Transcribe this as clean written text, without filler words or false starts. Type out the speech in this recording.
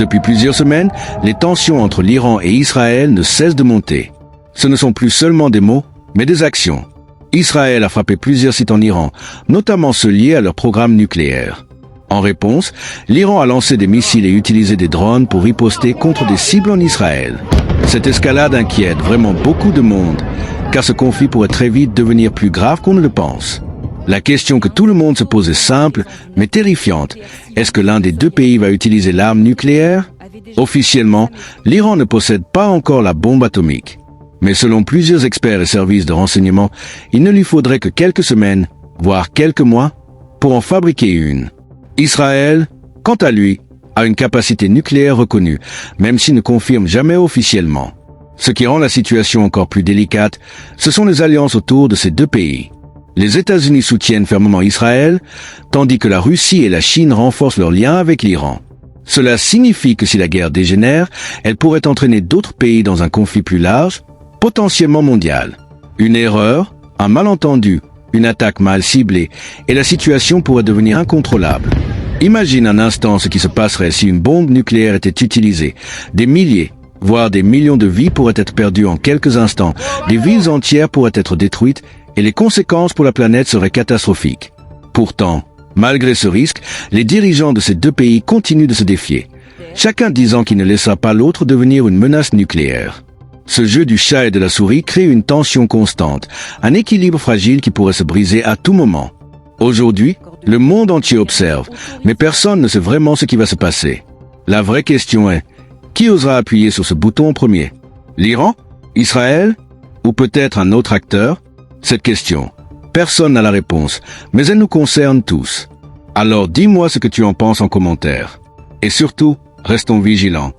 Depuis plusieurs semaines, les tensions entre l'Iran et Israël ne cessent de monter. Ce ne sont plus seulement des mots, mais des actions. Israël a frappé plusieurs sites en Iran, notamment ceux liés à leur programme nucléaire. En réponse, l'Iran a lancé des missiles et utilisé des drones pour riposter contre des cibles en Israël. Cette escalade inquiète vraiment beaucoup de monde, car ce conflit pourrait très vite devenir plus grave qu'on ne le pense. La question que tout le monde se pose est simple, mais terrifiante. Est-ce que l'un des deux pays va utiliser l'arme nucléaire? Officiellement, l'Iran ne possède pas encore la bombe atomique. Mais selon plusieurs experts et services de renseignement, il ne lui faudrait que quelques semaines, voire quelques mois, pour en fabriquer une. Israël, quant à lui, a une capacité nucléaire reconnue, même s'il ne confirme jamais officiellement. Ce qui rend la situation encore plus délicate, ce sont les alliances autour de ces deux pays. Les États-Unis soutiennent fermement Israël, tandis que la Russie et la Chine renforcent leurs liens avec l'Iran. Cela signifie que si la guerre dégénère, elle pourrait entraîner d'autres pays dans un conflit plus large, potentiellement mondial. Une erreur, un malentendu, une attaque mal ciblée, et la situation pourrait devenir incontrôlable. Imagine un instant ce qui se passerait si une bombe nucléaire était utilisée. Des milliers, voire des millions de vies pourraient être perdues en quelques instants, des villes entières pourraient être détruites, et les conséquences pour la planète seraient catastrophiques. Pourtant, malgré ce risque, les dirigeants de ces deux pays continuent de se défier, chacun disant qu'il ne laissera pas l'autre devenir une menace nucléaire. Ce jeu du chat et de la souris crée une tension constante, un équilibre fragile qui pourrait se briser à tout moment. Aujourd'hui, le monde entier observe, mais personne ne sait vraiment ce qui va se passer. La vraie question est, qui osera appuyer sur ce bouton en premier? L'Iran? Israël? Ou peut-être un autre acteur? Cette question, personne n'a la réponse, mais elle nous concerne tous. Alors dis-moi ce que tu en penses en commentaire. Et surtout, restons vigilants.